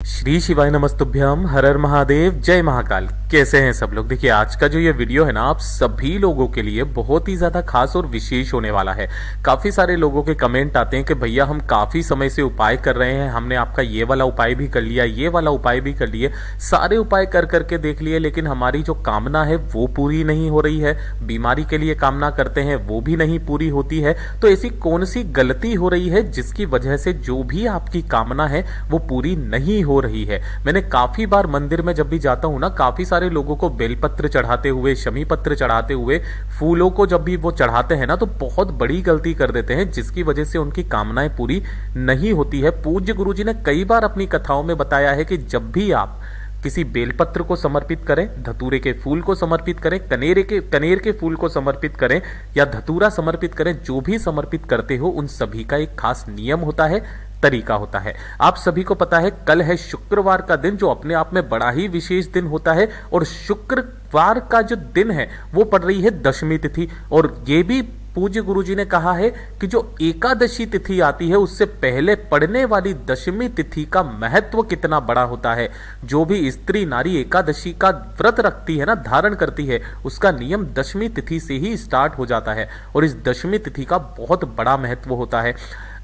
श्री शिवाय नमस्तुभ्यम, हर हर महादेव, जय महाकाल। कैसे हैं सब लोग। देखिए आज का जो ये वीडियो है ना, आप सभी लोगों के लिए बहुत ही ज्यादा खास और विशेष होने वाला है। काफी सारे लोगों के कमेंट आते हैं कि भैया हम काफी समय से उपाय कर रहे हैं, हमने आपका ये वाला उपाय भी कर लिया, ये वाला उपाय भी कर लिए, सारे उपाय कर करके देख लिए, लेकिन हमारी जो कामना है वो पूरी नहीं हो रही है। बीमारी के लिए कामना करते हैं वो भी नहीं पूरी होती है। तो ऐसी कौन सी गलती हो रही है जिसकी वजह से जो भी आपकी कामना है वो पूरी नहीं हो रही है। मैंने काफी बार मंदिर में जब भी जाता हूं ना, काफी सारे लोगों को बेलपत्र चढ़ाते हुए, शमी पत्र चढ़ाते हुए, फूलों को जब भी वो चढ़ाते हैं ना, तो बहुत बड़ी गलती कर देते हैं जिसकी वजह से उनकी कामनाएं पूरी नहीं होती है। पूज्य गुरुजी ने कई बार अपनी कथाओं में बताया है कि जब भी आप किसी बेलपत्र को समर्पित करें, धतूरे के फूल को समर्पित करें, कनेर के फूल को समर्पित करें या धतूरा समर्पित करें, जो भी समर्पित करते हो उन सभी का एक खास नियम होता है, तरीका होता है। आप सभी को पता है कल है शुक्रवार का दिन, जो अपने आप में बड़ा ही विशेष दिन होता है। और शुक्रवार का जो दिन है वो पड़ रही है दशमी तिथि। और ये भी पूज्य गुरुजी ने कहा है कि जो एकादशी तिथि आती है उससे पहले पड़ने वाली दशमी तिथि का महत्व कितना बड़ा होता है। जो भी स्त्री नारी एकादशी का व्रत रखती है ना, धारण करती है, उसका नियम दशमी तिथि से ही स्टार्ट हो जाता है। और इस दशमी तिथि का बहुत बड़ा महत्व होता है।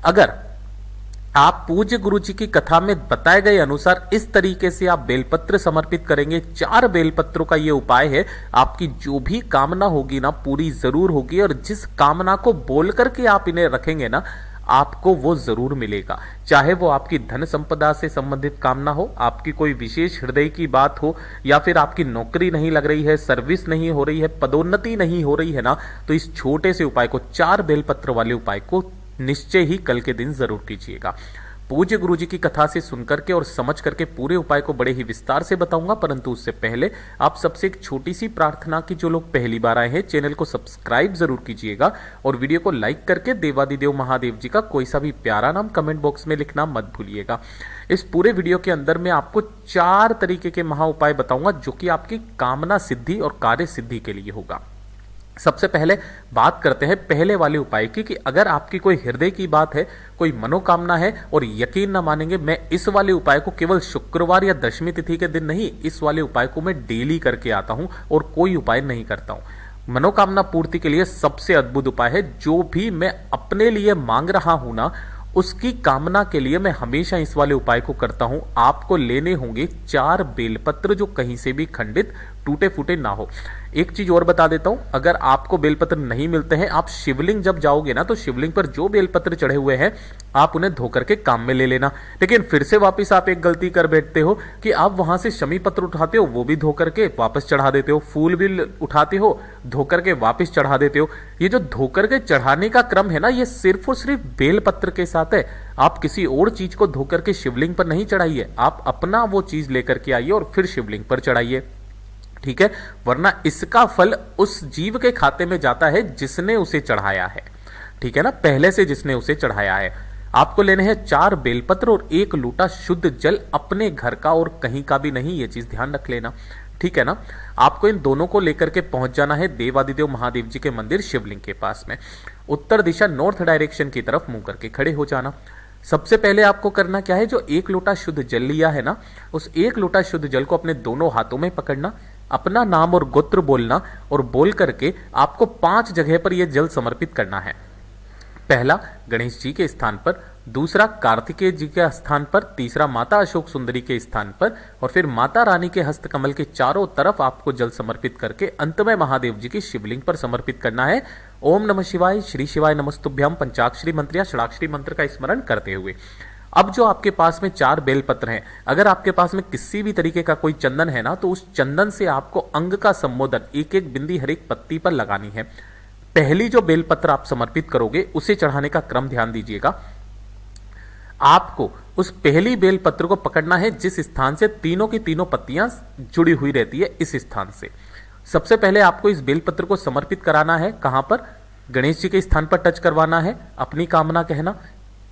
अगर आप पूज्य गुरु जी की कथा में बताए गए अनुसार इस तरीके से आप बेलपत्र समर्पित करेंगे, 4 बेलपत्रों का ये उपाय है, आपकी जो भी कामना होगी ना पूरी जरूर होगी। और जिस कामना को बोल करके आप इन्हें रखेंगे ना, आपको वो जरूर मिलेगा। चाहे वो आपकी धन संपदा से संबंधित कामना हो, आपकी कोई विशेष हृदय की बात हो, या फिर आपकी नौकरी नहीं लग रही है, सर्विस नहीं हो रही है, पदोन्नति नहीं हो रही है ना, तो इस छोटे से उपाय को, 4 बेलपत्र वाले उपाय को निश्चय ही कल के दिन जरूर कीजिएगा। पूज्य गुरु जी की कथा से सुनकर के और समझ करके पूरे उपाय को बड़े ही विस्तार से बताऊंगा, परंतु उससे पहले आप सबसे एक छोटी सी प्रार्थना की, जो लोग पहली बार आए हैं चैनल को सब्सक्राइब जरूर कीजिएगा और वीडियो को लाइक करके देवादिदेव महादेव जी का कोई सा भी प्यारा नाम कमेंट बॉक्स में लिखना मत भूलिएगा। इस पूरे वीडियो के अंदर मैं आपको 4 तरीके के महा उपाय बताऊंगा जो कि आपकी कामना सिद्धि और कार्य सिद्धि के लिए होगा। सबसे पहले बात करते हैं पहले वाले उपाय की, कि अगर आपकी कोई हृदय की बात है, कोई मनोकामना है, और यकीन ना मानेंगे, मैं इस वाले उपाय को केवल शुक्रवार या दशमी तिथि के दिन नहीं, इस वाले उपाय को मैं डेली करके आता हूं और कोई उपाय नहीं करता हूं। मनोकामना पूर्ति के लिए सबसे अद्भुत उपाय है। जो भी मैं अपने लिए मांग रहा हूं ना, उसकी कामना के लिए मैं हमेशा इस वाले उपाय को करता हूं। आपको लेने होंगे 4 बेलपत्र जो कहीं से भी खंडित टूटे फूटे ना हो। एक चीज और बता देता हूं, अगर आपको बेलपत्र नहीं मिलते हैं, आप शिवलिंग जब जाओगे ना, तो शिवलिंग पर जो बेलपत्र चढ़े हुए हैं आप उन्हें धो करके काम में ले लेना। लेकिन फिर से वापस आप एक गलती कर बैठते हो कि आप वहां से शमी पत्र उठाते हो, वो भी धो करके वापस चढ़ा देते हो, फूल भी उठाते हो, धो करके वापस चढ़ा देते हो। ये जो धो करके चढ़ाने का क्रम है ना, ये सिर्फ और सिर्फ बेलपत्र के साथ है। आप किसी और चीज को धो करके शिवलिंग पर नहीं चढ़ाइए, आप अपना वो चीज लेकर के आइए और फिर शिवलिंग पर चढ़ाइए, ठीक है। वरना इसका फल उस जीव के खाते में जाता है जिसने उसे चढ़ाया है, ठीक है ना, पहले से जिसने उसे चढ़ाया है। आपको लेने हैं 4 बेलपत्र और 1 लोटा शुद्ध जल, अपने घर का और कहीं का भी नहीं, ये चीज ध्यान रख लेना, ठीक है ना। आपको इन दोनों को लेकर के पहुंच जाना है देवादिदेव महादेव जी के मंदिर शिवलिंग के पास में। उत्तर दिशा नॉर्थ डायरेक्शन की तरफ मुंह करके खड़े हो जाना। सबसे पहले आपको करना क्या है, जो 1 लोटा शुद्ध जल लिया है ना, उस 1 लोटा शुद्ध जल को अपने दोनों हाथों में पकड़ना, अपना नाम और गोत्र बोलना, और बोल करके आपको 5 जगह पर यह जल समर्पित करना है। पहला गणेश जी के स्थान पर, दूसरा कार्तिकेय जी के स्थान पर, तीसरा माता अशोक सुंदरी के स्थान पर, और फिर माता रानी के हस्त कमल के चारों तरफ आपको जल समर्पित करके अंत में महादेव जी की शिवलिंग पर समर्पित करना है। ओम नमः शिवाय, श्री शिवाय नमस्तुभ्यम पंचाक्षरी मंत्र या षडाक्षरी मंत्र का स्मरण करते हुए। अब जो आपके पास में 4 बेलपत्र हैं, अगर आपके पास में किसी भी तरीके का कोई चंदन है ना, तो उस चंदन से आपको अंग का संबोधन, एक एक बिंदी हर एक पत्ती पर लगानी है। पहली जो बेलपत्र आप समर्पित करोगे उसे चढ़ाने का क्रम ध्यान दीजिएगा। आपको उस पहली बेलपत्र को पकड़ना है जिस स्थान से तीनों की तीनों पत्तियां जुड़ी हुई रहती है, इस स्थान से। सबसे पहले आपको इस बेलपत्र को समर्पित कराना है, कहां पर, गणेश जी के स्थान पर टच करवाना है, अपनी कामना कहना।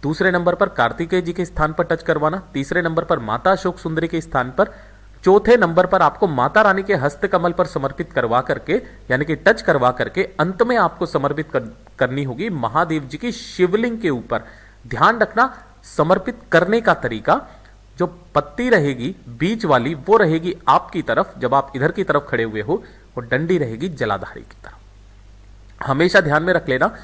दूसरे नंबर पर कार्तिकेय जी के स्थान पर टच करवाना, तीसरे नंबर पर माता अशोक सुंदरी के स्थान पर, चौथे नंबर पर आपको माता रानी के हस्त कमल पर समर्पित करवा करके, यानी कि टच करवा करके, अंत में आपको समर्पित करनी होगी महादेव जी की शिवलिंग के ऊपर। ध्यान रखना, समर्पित करने का तरीका जो पत्ती रहेगी बीच वाली वो रहेगी आपकी तरफ जब आप इधर की तरफ खड़े हुए हो, और डंडी रहेगी जलाधारी की तरफ। हमेशा ध्यान में रख लेना,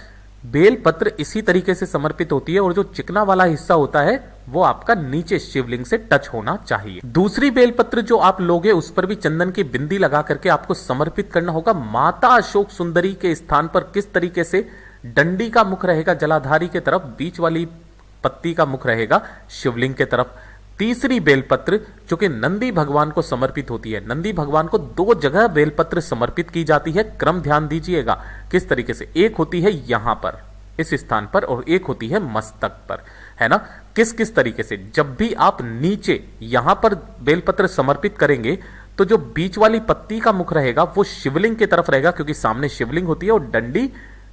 बेलपत्र इसी तरीके से समर्पित होती है और जो चिकना वाला हिस्सा होता है वो आपका नीचे शिवलिंग से टच होना चाहिए। दूसरी बेलपत्र जो आप लोगे उस पर भी चंदन की बिंदी लगा करके आपको समर्पित करना होगा। माता अशोक सुंदरी के स्थान पर किस तरीके से डंडी का मुख रहेगा जलाधारी के तरफ, बीच वाली पत्ती का मुख रहेगा शिवलिंग के तरफ। तीसरी बेलपत्र जो कि नंदी भगवान को समर्पित होती है, नंदी भगवान को दो जगह बेलपत्र समर्पित की जाती है, क्रम ध्यान दीजिएगा किस तरीके से। एक होती है यहां पर इस स्थान पर और एक होती है मस्तक पर, है ना। किस किस तरीके से, जब भी आप नीचे यहां पर बेलपत्र समर्पित करेंगे तो जो बीच वाली पत्ती का मुख रहेगा वो शिवलिंग की तरफ रहेगा, क्योंकि सामने शिवलिंग होती है और डंडी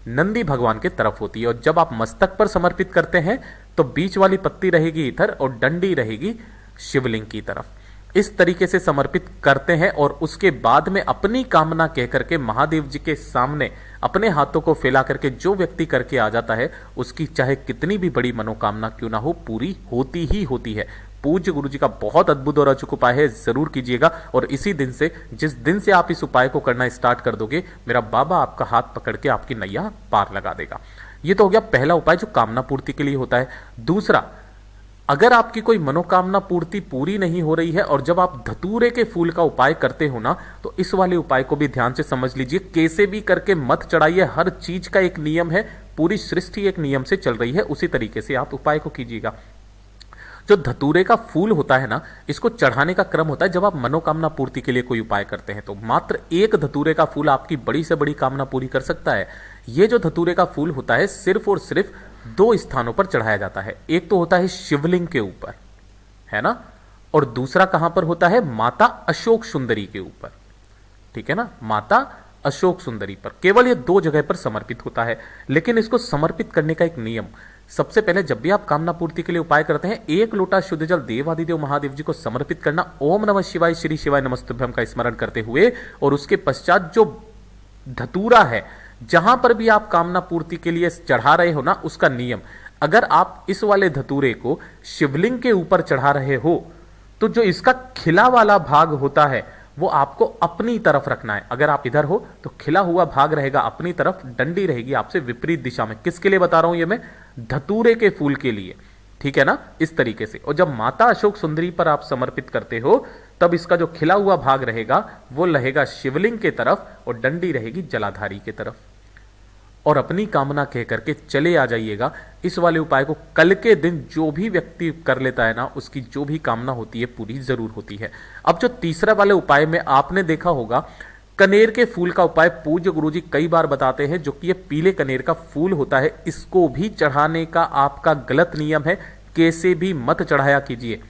नंदी भगवान की तरफ होती है। और जब आप मस्तक पर समर्पित करते हैं तो बीच वाली पत्ती रहेगी इधर और डंडी रहेगी शिवलिंग की तरफ। इस तरीके से समर्पित करते हैं और उसके बाद में अपनी कामना कह करके महादेव जी के सामने अपने हाथों को फैला करके जो व्यक्ति करके आ जाता है उसकी चाहे कितनी भी बड़ी मनोकामना क्यों ना हो पूरी होती ही होती है। पूज्य गुरु जी का बहुत अद्भुत और अचूक उपाय है, जरूर कीजिएगा। और इसी दिन से, जिस दिन से आप इस उपाय को करना स्टार्ट कर दोगे, मेरा बाबा आपका हाथ पकड़ के आपकी नैया पार लगा देगा। ये तो हो गया पहला उपाय जो कामना पूर्ति के लिए होता है। दूसरा, अगर आपकी कोई मनोकामना पूर्ति पूरी नहीं हो रही है और जब आप धतूरे के फूल का उपाय करते हो ना, तो इस वाले उपाय को भी ध्यान से समझ लीजिए। कैसे भी करके मत चढ़ाइए, हर चीज का एक नियम है, पूरी सृष्टि एक नियम से चल रही है, उसी तरीके से आप उपाय को कीजिएगा। जो धतूरे का फूल होता है ना, इसको चढ़ाने का क्रम होता है जब आप मनोकामना पूर्ति के लिए कोई उपाय करते हैं। तो मात्र एक धतूरे का फूल आपकी बड़ी से बड़ी कामना पूरी कर सकता है। ये जो धतूरे का फूल होता है सिर्फ और सिर्फ दो स्थानों पर चढ़ाया जाता है। एक तो होता है शिवलिंग के ऊपर, है ना, और दूसरा कहां पर होता है, माता अशोक सुंदरी के ऊपर, ठीक है ना, माता अशोक सुंदरी पर। केवल ये दो जगह पर समर्पित होता है। लेकिन इसको समर्पित करने का एक नियम, सबसे पहले जब भी आप कामना पूर्ति के लिए उपाय करते हैं, एक लोटा शुद्ध जल देवादिदेव महादेव जी को समर्पित करना, ओम नमः शिवाय श्री शिवाय नमस्तुभ्यम का स्मरण करते हुए, और उसके पश्चात जो धतूरा है जहां पर भी आप कामना पूर्ति के लिए चढ़ा रहे हो ना, उसका नियम, अगर आप इस वाले धतूरे को शिवलिंग के ऊपर चढ़ा रहे हो तो जो इसका खिला वाला भाग होता है वो आपको अपनी तरफ रखना है। अगर आप इधर हो तो खिला हुआ भाग रहेगा अपनी तरफ, डंडी रहेगी आपसे विपरीत दिशा में। किसके लिए बता रहा हूं ये मैं, धतूरे के फूल के लिए, ठीक है ना, इस तरीके से। और जब माता अशोक सुंदरी पर आप समर्पित करते हो तब इसका जो खिला हुआ भाग रहेगा वो रहेगा शिवलिंग के तरफ और डंडी रहेगी जलाधारी के तरफ। और अपनी कामना कह करके चले आ जाइएगा। इस वाले उपाय को कल के दिन जो भी व्यक्ति कर लेता है ना, उसकी जो भी कामना होती है पूरी जरूर होती है। अब जो तीसरा वाले उपाय में आपने देखा होगा, कनेर के फूल का उपाय पूज्य गुरुजी कई बार बताते हैं, जो कि ये पीले कनेर का फूल होता है, इसको भी चढ़ाने का आपका गलत नियम है। कैसे भी मत चढ़ाया कीजिए।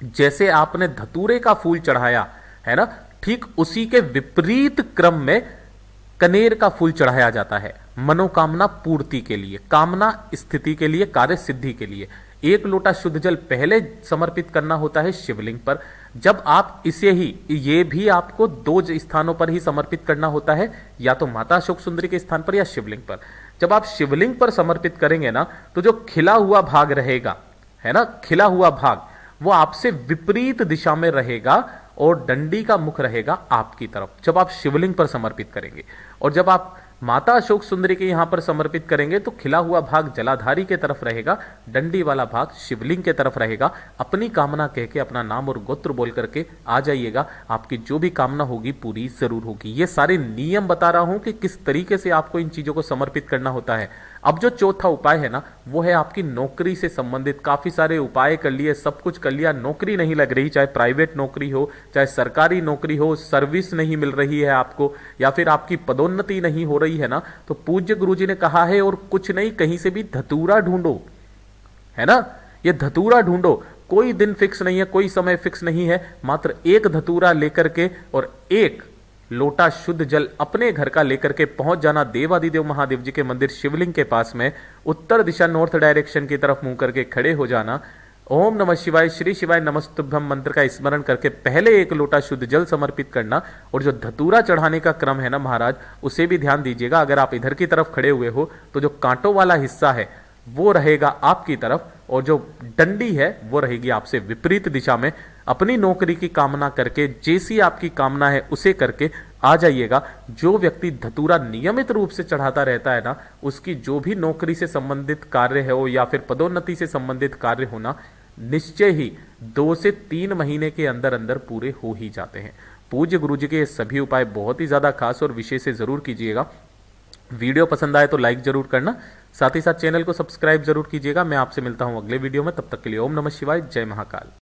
जैसे आपने धतूरे का फूल चढ़ाया है ना, ठीक उसी के विपरीत क्रम में कनेर का फूल चढ़ाया जाता है मनोकामना पूर्ति के लिए, कामना स्थिति के लिए, कार्य सिद्धि के लिए। एक लोटा शुद्ध जल पहले समर्पित करना होता है शिवलिंग पर। जब आप इसे ही, ये भी आपको दो स्थानों पर ही समर्पित करना होता है, या तो माता अशोक सुंदरी के स्थान पर या शिवलिंग पर। जब आप शिवलिंग पर समर्पित करेंगे ना, तो जो खिला हुआ भाग रहेगा, है ना, खिला हुआ भाग वो आपसे विपरीत दिशा में रहेगा और डंडी का मुख रहेगा आपकी तरफ, जब आप शिवलिंग पर समर्पित करेंगे। और जब आप माता अशोक सुंदरी के यहां पर समर्पित करेंगे तो खिला हुआ भाग जलाधारी के तरफ रहेगा, डंडी वाला भाग शिवलिंग के तरफ रहेगा। अपनी कामना कह के अपना नाम और गोत्र बोल करके आ जाइएगा, आपकी जो भी कामना होगी पूरी जरूर होगी। ये सारे नियम बता रहा हूं कि किस तरीके से आपको इन चीजों को समर्पित करना होता है। अब जो चौथा उपाय है ना, वो है आपकी नौकरी से संबंधित। काफी सारे उपाय कर लिए, सब कुछ कर लिया, नौकरी नहीं लग रही, चाहे प्राइवेट नौकरी हो चाहे सरकारी नौकरी हो, सर्विस नहीं मिल रही है आपको, या फिर आपकी पदोन्नति नहीं हो रही है ना, तो पूज्य गुरुजी ने कहा है और कुछ नहीं, कहीं से भी धतूरा ढूंढो, है ना, ये धतूरा ढूंढो। कोई दिन फिक्स नहीं है, कोई समय फिक्स नहीं है, मात्र एक धतूरा लेकर के और एक लोटा शुद्ध जल अपने घर का लेकर के पहुंच जाना देवादिदेव महादेव जी के मंदिर शिवलिंग के पास में, उत्तर दिशा नॉर्थ डायरेक्शन की तरफ मुंह करके खड़े हो जाना। ओम नमः शिवाय श्री शिवाय नमस्तुभ्यम मंत्र का स्मरण करके पहले एक लोटा शुद्ध जल समर्पित करना। और जो धतूरा चढ़ाने का क्रम है ना महाराज, उसे भी ध्यान दीजिएगा। अगर आप इधर की तरफ खड़े हुए हो तो जो कांटों वाला हिस्सा है वो रहेगा आपकी तरफ और जो डंडी है वो रहेगी आपसे विपरीत दिशा में। अपनी नौकरी की कामना करके, जैसी आपकी कामना है उसे करके आ जाइएगा। जो व्यक्ति धतूरा नियमित रूप से चढ़ाता रहता है ना, उसकी जो भी नौकरी से संबंधित कार्य है हो या फिर पदोन्नति से संबंधित कार्य होना, निश्चय ही 2 से 3 महीने के अंदर अंदर पूरे हो ही जाते हैं। पूज्य गुरु जी के ये सभी उपाय बहुत ही ज्यादा खास और विशेष से जरूर कीजिएगा। वीडियो पसंद आए तो लाइक जरूर करना, साथ ही साथ चैनल को सब्सक्राइब जरूर कीजिएगा। मैं आपसे मिलता हूं अगले वीडियो में, तब तक के लिए ओम नमः शिवाय, जय महाकाल।